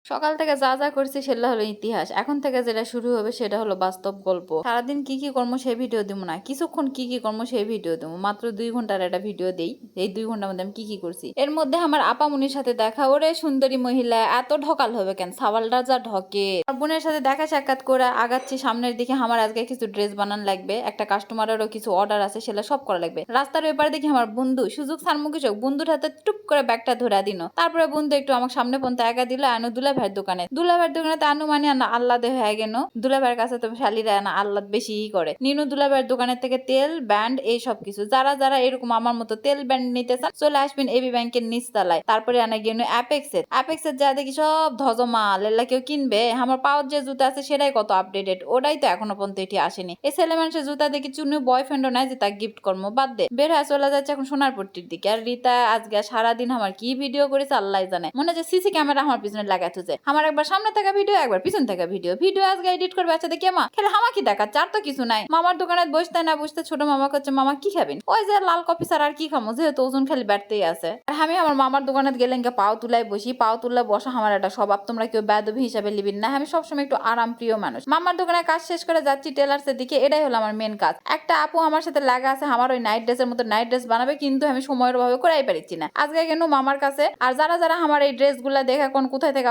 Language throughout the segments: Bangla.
সকাল থেকে যা যা করছি সেটা হলো ইতিহাস, এখন থেকে যেটা শুরু হবে সেটা হলো বাস্তব গল্প। সারাদিন কি কি কর্ম সেই ভিডিও দিব না, কিছুক্ষণ কি কি কর্ম সেই ভিডিও দেবো। মাত্র 2 ঘন্টার একটা ভিডিও দেই, এই 2 ঘন্টার মধ্যে আমি কি কি করছি। এর মধ্যে আমার আপামনির সাথে দেখা, ওরে সুন্দরী মহিলা এত ঢকাল হবে কেন, সাওয়ালটা যা ঢকে। আমার বোনের সাথে দেখা সাক্ষাৎ করে আগাচ্ছি সামনের দিকে। আমার আজকে কিছু ড্রেস বানান লাগবে, একটা কাস্টমারেরও কিছু অর্ডার আছে, সেটা সব করা লাগবে। রাস্তার এপারে দেখি আমার বন্ধু সুযোগ সারমুখী চোখ, বন্ধুর হাতে টুপ করে ব্যাগটা ধরা দিন। তারপরে বন্ধু একটু আমার সামনে পর্যন্ত একা দিল, আনু দুলাভাইয়ের দোকানে। দুলাভাইয়ের দোকানে তো আনু মানে না আল্লাদে হয়ে গেল। দুলাভাইয়ের কাছে তো শালিরা না আল্লাদ বেশিই করে। নিনু দুলাভাইয়ের দোকানের থেকে তেল ব্যান্ড এই সব কিছু। যারা যারা এরকম আমার মতো তেল ব্যান্ড নিতে চান চলে আসবেন এবি ব্যাংকের নিচতলায়। তারপরে আনা গিয়ে অ্যাপেক্সের যা দেখি সব ধজমাল, এলা কেউ কিনবে? আমার পাওয়ার যে জুতা আছে সেটাই কত আপডেটেড, ওটাই তো এখনো পর্যন্ত এটি আসেনি। এই ছেলে মানুষের জুতা দেখি চুনু বয়ফ্রেন্ডও নাই যে তাকে গিফট করবো, বাদ দে। বের হয়ে চলে যাচ্ছে এখন সোনারপট্টির দিকে। আর রিতা আজকে সারাদিন আমার কি ভিডিও করেছে আল্লাহ জানে, মনে হচ্ছে সিসি ক্যামেরা আমার পিছনে লাগাতে যে আমার একবার সামনে থাকা ভিডিও একবার পিছন থাকা ভিডিও ভিডিও আজকে এডিট করবে। আচ্ছা দেখি মা খেলে হামা কি দেখা, চার তো কিছু নাই। মামার দোকানে বসতে না বসতে ছোট মামা হচ্ছে মামা কি খাবেন, ওই যে লাল কফি ছাড়া আর কি খামো, যেহেতু ওজন খালি বাড়তেই আছে। আর আমি আমার মামার দোকানে গেলে পাও তুলাই বসি, পাও তুললে বসা আমার একটা স্বভাব, তোমরা কেউ বেদবি হিসাবে লিবিন না। আমি সবসময় একটু আরাম প্রিয় মানুষ। মামার দোকানে কাজ শেষ করে যাচ্ছি টেলার্সের দিকে, এটাই হলো আমার মেন কাজ। একটা আপু আমার সাথে লাগা আছে, আমার ওই নাইট ড্রেসের মতো নাইট ড্রেস বানাবে, কিন্তু আমি সময়ের অভাবে করাই পারছি না। আজকে কেন মামার কাছে। আর যারা যারা আমার এই ড্রেস গুলা দেখে কোন কোথায় থেকে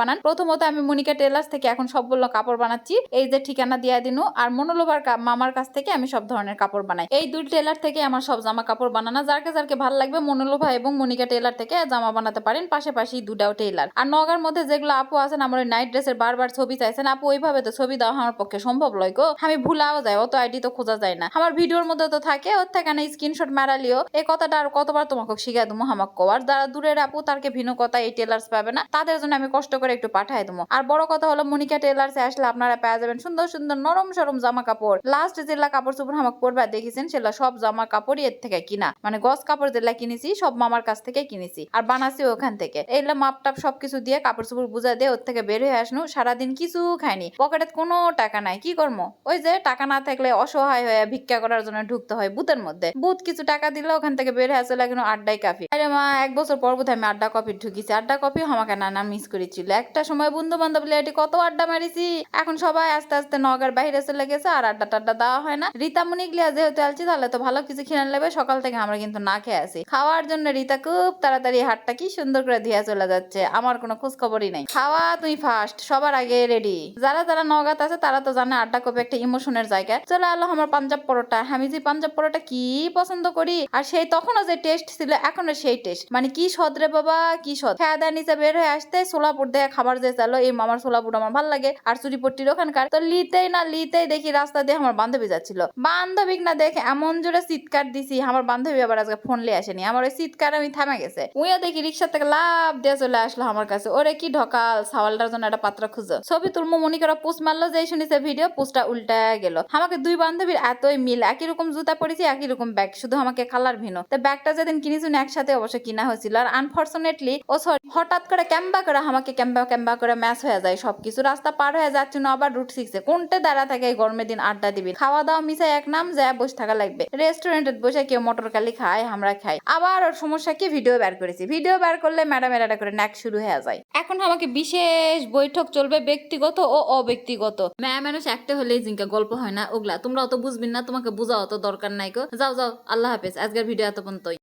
বানান, প্রথমত আমি মনিকা টেলার্স থেকে এখন সবগুলো কাপড় বানাচ্ছি। এই যে ঠিকানা দিয়ে দিনু। আর মনোলোভার মামার কাছ থেকে আমি সব ধরনের কাপড় বানাই। এই দুই টেলার থেকে আমার সব জামা কাপড় বানানো। যারকে যারকে ভালো লাগবে মনোলোভা এবং মনিকা টেলার থেকে জামা বানাতে পারেন, পাশাপাশি দুটাও টেলার। আর নগার মধ্যে যেগুলো আপু আছেন আমার ওই নাইট ড্রেসের বারবার ছবি চাইছেন, আপু ওইভাবে তো ছবি দেওয়া আমার পক্ষে সম্ভব লয় গো, আমি ভুলাও যায়, অত আইডি তো খোঁজা যায় না। আমার ভিডিওর মধ্যে তো থাকে, ওর থেকে না স্ক্রিনশট মারালিও। এই কথাটা আর কতবার তোমাকে শিখা দেবো হামাক কবার। যারা দূরের আপু তারকে ভিন্ন কথা এই টেলার্স পাবে না, তাদের জন্য আমি কষ্ট করে একটু পাঠাই দেবো। আর বড় কথা হলো মনিকা টেলার্সে আসলে আপনারা পেয়ে যাবেন সুন্দর সুন্দর নরম সরম জামা কাপড়। লাস্ট যেগুলা কাপড় চোপড় হামাক পরবা দেখেছেন সেগুলা সব জামা কাপড়ই এর থেকে কিনা, মানে গস কাপড় যেগুলা কিনেছি সব মামার কাছ থেকে কিনেছি আর বানাচ্ছি ওখান থেকে। এইগুলা মাপটাপ সবকিছু দিয়ে কাপড় চোপড় বুঝা দিয়ে ওর থেকে বের হয়ে আসনু। সারাদিন কিছু খাইনি, পকেটে কোনো টাকা নাই, কি করবো? ওই যে টাকা না থাকলে অসহায় হয়ে ভিক্ষা করার জন্য ঢুকতে হয় বুথের মধ্যে। বুথ কিছু টাকা দিলে ওখান থেকে বের হয়ে চলে গেল আড্ডাই কাফি। আরে মা 1 বছর পর বোধ আমি আড্ডা কফি ঢুকিছি। আড্ডা কফিও আমাকে নানা মিস করেছিল। একটা সময় বন্ধু বান্ধব লিয়ে কত আড্ডা মারিছি, এখন সবাই আস্তে আস্তে নগর বাইরে চলে গেছে আর আড্ডা টাড্ডা দেওয়া হয় না। রীতামণি গিয়া যেহেতু আলছি তাহলে তো ভালো কিছু খেয়ে নেবে। সকাল থেকে আমরা কিন্তু না খেয়ে আছি। খাওয়ার জন্য রীতা খুব তাড়াতাড়ি হাটটা কি সুন্দর করে দিয়া চলে যাচ্ছে, আমার কোনো খোঁজ খবরই নাই। খাওয়া তুই ফার্স্ট, সবার আগে রেডি। যারা যারা নগাত আছে তারা তো জানে আড্ডা কবে একটা ইমোশনের জায়গা। চলে আলো আমার পাঞ্জাব পরোটা। আমি যে পাঞ্জাব পরোটা কি পছন্দ করি, আর সেই তখনও যে টেস্ট ছিল এখনো সেই টেস্ট, মানে কি সদ রে বাবা, কি সদ। খেয়া দেয় নিচে বের হয়ে আসতে সোলাপুর দেয়া খাবার যে চালো, এই মামার সোলাপুর আমার ভালো লাগে আর চুরিপট্টির ওখানকার। তো লিতেই দেখি রাস্তা দিয়ে আমার বান্ধবী যাচ্ছিল, বান্ধবীক না দেখে এমন জোরে চিৎকার দিছি, আমার বান্ধবী আবার আজকে ফোন লিয়ে আসেনি, আমার ওই চিৎকার আমি থামে গেছে। উইয়া দেখি রিক্সা থেকে লাভ দিয়ে চলে আসলো আমার কাছে। ওরে কি ঢকাল, সাওয়ালটার জন্য একটা পাত্র খুঁজো। ছবি তুলমো মনিকারা পোস্ট মারলো, যেই শুনিছে ভিডিও পোস্টটা উল্টা গেল। আমাকে দুই বান্ধবীর এতই মিল, একই রকম জুতা পরেছি একই রকম ব্যাগ, শুধু আমাকে কালার ভিন্ন। তো ব্যাগটা যেদিন কিনেছি একসাথে অবশ্য কিনা হয়েছিল। আর আনফরচুনেটলি ও হঠাৎ করে ক্যাম্বা করে আমাকে ক্যাম্বা করে ম্যাচ হয়ে যায় সবকিছু। রাস্তা পার হয়ে যাচ্ছে না আবার রুট 6 কোনটা দাঁড়া থাকে এই গরমের দিন আড্ডা দিবি। খাওয়া দাওয়া মিশাই এক নাম যা বসে থাকা লাগবে। রেস্টুরেন্টে বসে কেউ মটর কালি খায়, আমরা খাই। আবার ওর সমস্যা কি, ভিডিও বের করেছি, ভিডিও বের করলে ম্যাডাম এরা করে ন্যাক শুরু হয়ে যায়। এখন আমাকে বিশেষ বৈঠক চলবে, ব্যক্তিগত ও অব্যক্তিগত। মেয়ে মানুষ একটা হলেই জিঙ্কা গল্প হয় না ওগুলা, তোমরা অত বুঝবেন না, তোমাকে বোঝা অত দরকার নাই গো। যাও যাও, আল্লাহ হাফেজ। আজকের ভিডিও এত পর্যন্তই।